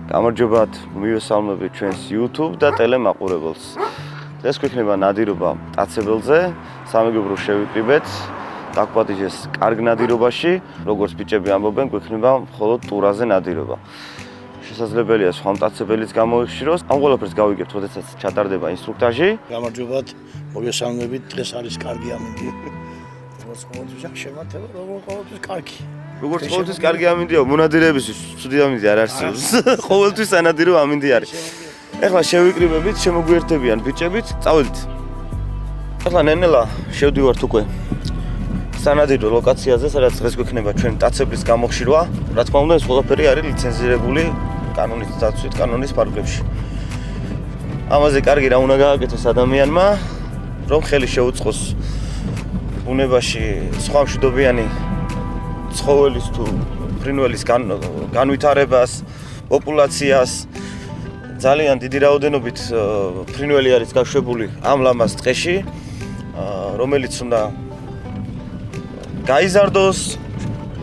გამარჯობათ, მივესალმებით ჩვენს YouTube და ტელემაყურებელს. დღეს გვექნება ნადირობა ტაცებელზე, სამეგობრო შევიკრიბეთ, დაგვპატიჟეს კარგ ნადირობაში, როგორც ბიჭები ამბობენ, გვექნება მხოლოდ ტურაზე ნადირობა. შესაძლებელია სხვა მტაცებელიც გამოიხშიროს. ამ ყველაფერს გავიგებთ, როდესაც ჩატარდება ინსტრუქტაჟი. გამარჯობათ, მოგესალმებით, დღეს არის კარგი ამინდი. როგორც ყოველთვის შემართება, როგორც ყოველთვის კარგი. როგორც ყოველთვის კარგი ამინდია, მონადირეებისთვის ცუდი ამინდი არ არსებობს. ყოველთვის ანადირო ამინდი არის. ეხლა შევიკრიბებით, შემოგვიერთებიან ბიჭებით, წავედით. ეხლა ნენელა შევდივართ უკვე სანადირო ლოკაციაზე, სადაც დღეს გვექნება ჩვენ ტაცებლის გამოხშირვა. რა თქმა უნდა, ეს ყველაფერი არის ლიცენზირებული კანონის დაცვით, კანონის ფარგლებში. ამაზე კარგი რა უნდა გააკეთოს ადამიანმა, რომ ხელი შეუწყოს ბუნებაში სხვა მშვიდობიანი ცხოველის თუ ფრინველის განვითარებას, პოპულაციას. ძალიან დიდი რაოდენობით ფრინველი არის გაშვებული ამ ლამაზ ტყეში, რომელიც უნდა გაიზარდოს,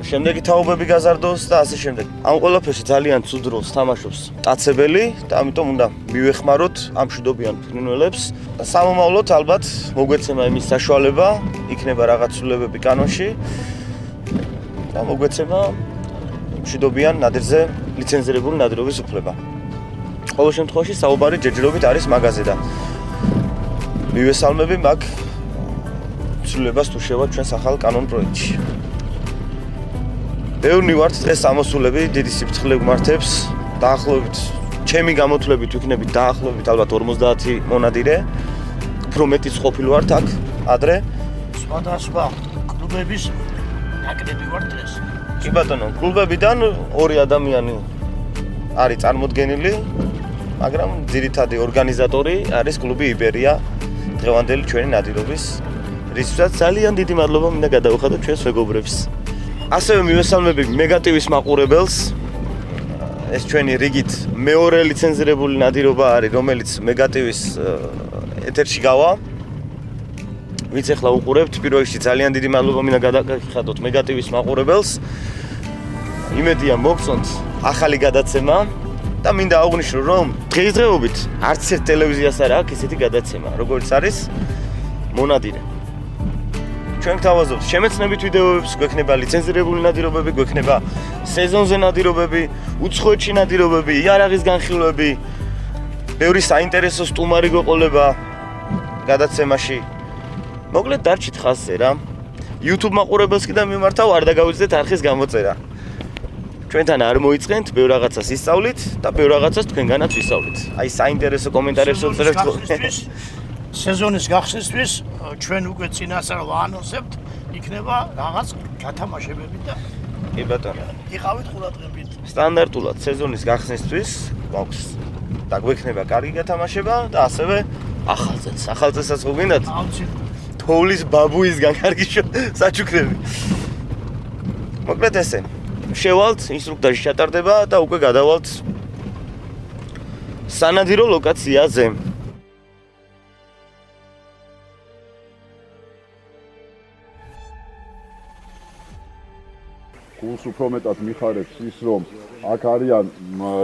შემდეგი თაობები გაზარდოს და ასე შემდეგ. ამ ყველაფერში ძალიან ცუდ როლს თამაშობს ტაცებელი და ამიტომ უნდა მივეხმაროთ ამ მშვიდობიან ფრინველებს. სამომავლოდ ალბათ მოგვეცემა იმის საშუალება, იქნება რაღაც ცვლილებები კანონში. და მოგვეცემა მშვიდობიან ნადირზე ლიცენზირებული ნადირობის უფლება. ყოველ შემთხვევაში საუბარი ჯერჯერობით არის მაგაზე და მივესალმები მაგ ცვლილებას თუ შევა ჩვენს ახალ კანონ პროექტში. ბევრი ვართ დღეს ამოსულები, დიდი სიფრთხილე გვმართებს. დაახლოებით ჩემი გამოთვლებით ვიქნებით დაახლოებით ალბათ 50 მონადირე. უფრო მეტიც ყოფილი ვართ აქ ადრე. სხვადასხვა კლუბების ნაკრები ვართ დღეს. კი ბატონო, კლუბებიდან 2 ადამიანი არის წარმოდგენილი, მაგრამ ძირითადი ორგანიზატორი არის კლუბი იბერია, დღევანდელი ჩვენი ნადირობის, რისთვისაც ძალიან დიდი მადლობა მინდა გადავუხადოთ ჩვენს მეგობრებს. ასევე მივესალმები მეგატივის მაყურებელს. ეს ჩვენი რიგით მეორე ლიცენზირებული ნადირობა არის, რომელიც მეგატივის ეთერში გავა. ვინც ახლა უყურებთ, პირველ რიგში ძალიან დიდი მადლობა მინდა გადაგიხადოთ მეგატივის მაყურებელს. იმედია მოგწონთ ახალი გადაცემა და მინდა აღვნიშნო, რომ დღესდღეობით არც ერთ ტელევიზიას არ აქვს ესეთი გადაცემა, როგორც არის მონადირე. ჩვენ გთავაზობთ შემეცნებით ვიდეოებს, გვექნება ლიცენზირებული ნადირობები, გვექნება სეზონზე ნადირობები, უცხოეთში ნადირობები, იარაღის განხილვები, ბევრი საინტერესო სტუმარი გვეყოლება გადაცემაში. მოკლედ დარჩით ხაზზე რა. YouTube მაყურებელს კიდე მიმართავ, არ დაგავიწყდეთ არხის გამოწერა. ჩვენთან არ მოიწყენთ, ბევრ რაღაცას ისწავლით და ბევრ რაღაცას თქვენგანაც ვისწავლით. აი საინტერესო კომენტარებს ვწერთ. სეზონის გახსნისთვის ჩვენ უკვე წინასწარ ვაანონსებთ, იქნება რაღაც გათამაშებები და კი ბატონო. იყავით ყურადღებით. სტანდარტულად სეზონის გახსნისთვის გვაქვს და გვექნება კარგი გათამაშება და ასევე ახალ წელს. ახალ წელსაც ხო გინდათ? თოვლის ბაბუისგან კარგი საჩუქრები. მოკლედ ესე. შევალთ, ინსტრუქტაჟი ჩატარდება და უკვე გადავალთ სანადირო ლოკაციაზე. გულს უფრო მეტად მიხარებს ის, რომ აქ არიან,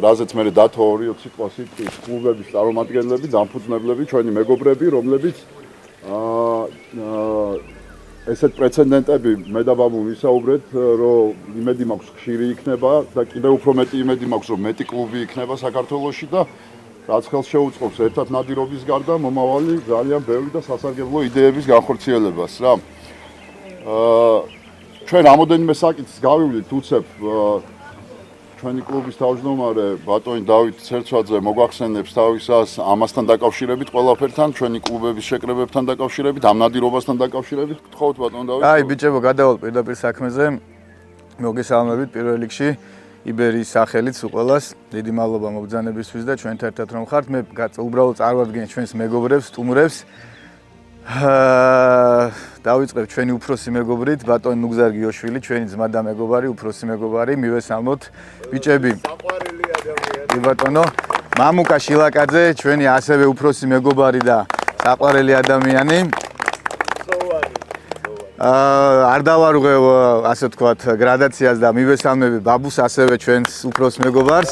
რაზეც მე დათოორიოთ სიტყვის კლუბების წარმომადგენლები, დამფუძნებლები, ჩვენი მეგობრები, რომლებიც ესეთ პრეცედენტები მე და ბაბუ ვისაუბრეთ, რომ იმედი მაქვს ხშირი იქნება და კიდევ უფრო მეტი იმედი მაქვს, რომ მეტი კლუბი იქნება საქართველოში და რაც ხელს შეუწყობს ერთად ნადირობის გარდა მომავალი ძალიან ბევრი და სასარგებლო იდეების განხორციელებას რა. ჩვენ რამოდენიმე საკითხს გავივლით უცებ ჩვენი კლუბის თავმჯდომარე ბატონი დავით ცერცვაძე მოგახსენებს თავისას ამასთან დაკავშირებით ყველაფერთან, ჩვენი კლუბების შეკრებებთან დაკავშირებით, ამ ნადირობასთან დაკავშირებით. გთხოვთ ბატონ დავით. აი ბიჭებო, გადავალ პირდაპირ საქმეზე. მოგესალმებით პირველ რიგში იბერიის სახელით ყველას. დიდი მადლობა მოგზანებისთვის და ჩვენთან ერთად რომ ხართ. მე უბრალოდ წარვადგენ ჩვენს მეგობრებს, სტუმრებს. დავიწყებ ჩვენი უფროსი მეგობრით, ბატონ ნუგზარ გიოშვილი, ჩვენი ძმა და მეგობარი, უფროსი მეგობარი, მივესალმოთ ბიჭები. საყვარელი ადამიანი. ბატონო, მამუკა შილაკაძე, ჩვენი ასევე უფროსი მეგობარი და საყვარელი ადამიანი. არ დავარღვევ, ასე ვთქვათ, გრადაციას და მივესალმები ბაბუს, ასევე ჩვენს უფროს მეგობარს.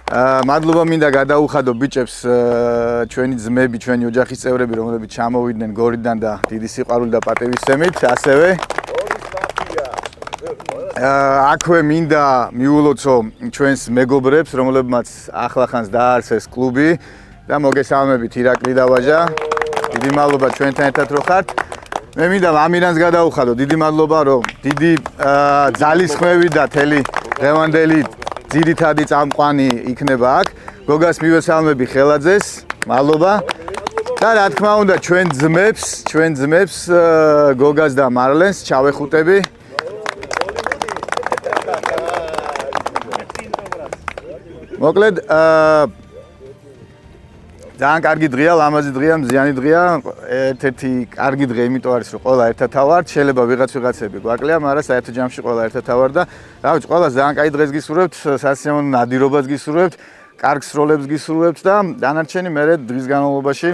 მადლობა მინდა გადაუხადო ბიჭებს, ჩვენი ძმები, ჩვენი ოჯახის წევრები, რომლებიც ჩამოვიდნენ გორიდან და დიდი სიყვარული და პატივისცემით, ასევე აქვე მინდა მიულოცო ჩვენს მეგობრებს, რომლებმაც ახლახანს დაარსეს კლუბი და მოგესალმებით ირაკლი და ვაჟა. დიდი მადლობა ჩვენთან ერთად რო ხართ. მე მინდა ამირანს გადაუხადო, დიდი მადლობა რომ დიდი ძალისხმევი და თელი დღევანდელი ძირითადი წამყვანი იქნება აქ. გოგას მივესალმები ხელაძეს, მადლობა. და რა თქმა უნდა ჩვენ ძმებს გოგას და მარლენს ჩავეხუტები. მოკლედ ძალიან კარგი დღეა, ლამაზი დღეა, მზიანი დღეა. ერთ-ერთი კარგი დღე იმიტომ არის, რომ ყველა ერთად ავართ. შეიძლება ვიღაცები გვაკლია, მაგრამ საერთო ჯამში ყველა ერთად ავარ და რა ვიცი, ყველას ძალიან კაი დღეს გისურვებთ, სასიამოვნო ნადირობას გისურვებთ, კარგ სროლებს გისურვებთ და დანარჩენი მერე დღის განმავლობაში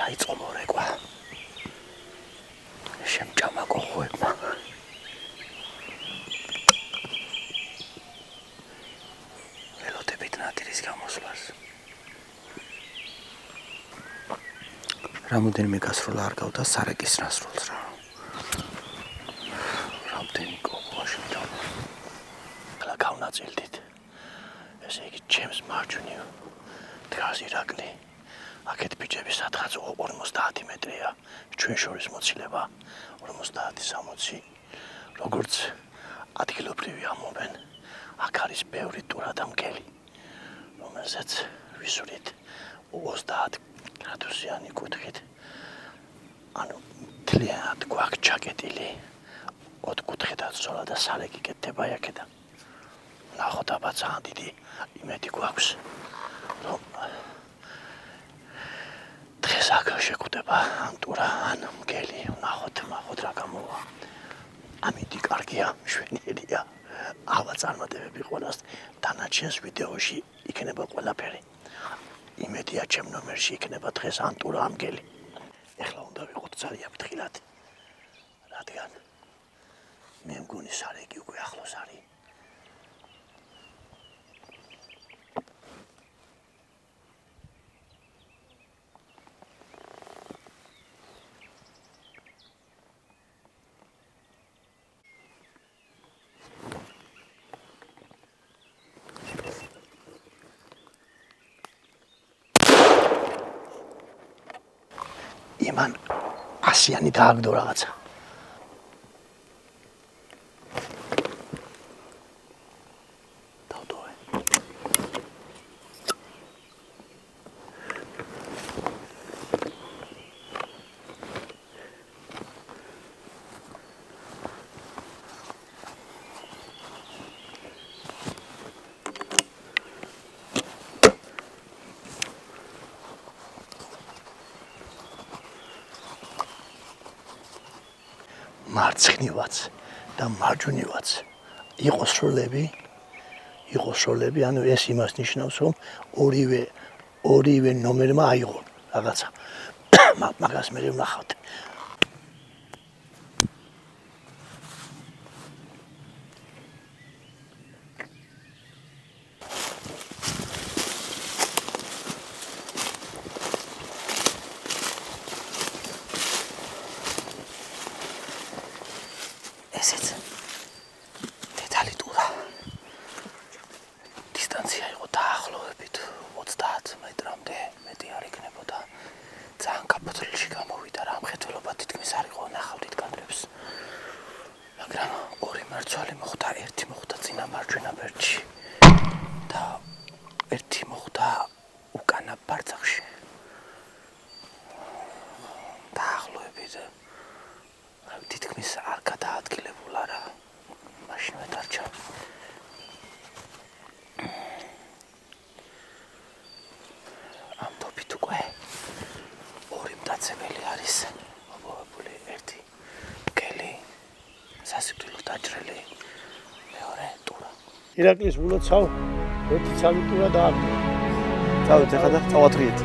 დაიწყო მორეკვა. შემჭამა კოხოებმა. ველოდებით ნადირის გამოსვლას. რამოდენიმე გასროლა არ გავდა სარეკის რასროლს რა. რამდენი კოხოა შემჭამა. ახლა გავნაწილდით. ესე იგი ჩემს მარჯვნივ დგას ირაკლი. აქეთ ბიჭების სადღაც 50 მეტრია, ჩვენ შორის მოცილება 50-60. როგორც ადგილობრივი ამობენ, აქ არის ბევრი ტურა და მგელი, რომელზეც ვისურით 30 გრადუსიანი კუთხით. ანუ მთლიანად გვაქვს ჩაკეტილი 4 კუთხიდან ზოლა და სარეკი კეთდება აქედან. ნახოთ აბა ძალიან დიდი იმედი გვაქვს, რომ დღეს აქ შეგვხვდება ან ტურა, ან მგელი, ნახოთ რა გამოვა. ამიტი კარგია, მშვენიერია. ავა წარმატებები ყველას დანარჩენს ვიდეოში იქნება ყველაფერი. იმედია ჩემ ნომერში იქნება დღეს ან ტურა, ან მგელი. ეხლა უნდა ვიყოთ ძალიან ფრთხილად, რადგან მე მგონი სარეკი უკვე ახლოს არის. იმან ასიანი დააგდო რაღაცა. დავდოვე. მარცხნივაც და მარჯვნივაც იყოს როლები, ანუ ეს იმას ნიშნავს, რომ ორივე ნომერმა აიღო რაღაცა. მაგას მე ვნახავთ. ესეც დეტალი ტურა. დისტანცია იყო დაახლოებით 30 მეტრამდე, მეტი არ იქნებოდა. ძალიან გაფოთლილში გამოვიდა რა, მხედველობა თითქმის არ იყო, ნახავდით კადრებს. მაგრამ ორი მარცვალი მოხდა, ერთი მოხდა წინა მარჯვენა ბერდში და ერთი მოხდა უკანა ბარძახში. დაახლოებით თითქმის არ გადაადგილებულა რა, მაშინვე დარჩა. ამ თოფით უკვე ორი მტაცებელი არის მოპოვებული, ერთი გელი, სასიკვდილო დაჭრილი, მეორე ტურა. ირაკლის ვულოცავ, ერთი ცალი ტურა დააგდო. წავით ახლა და წავათრიეთ.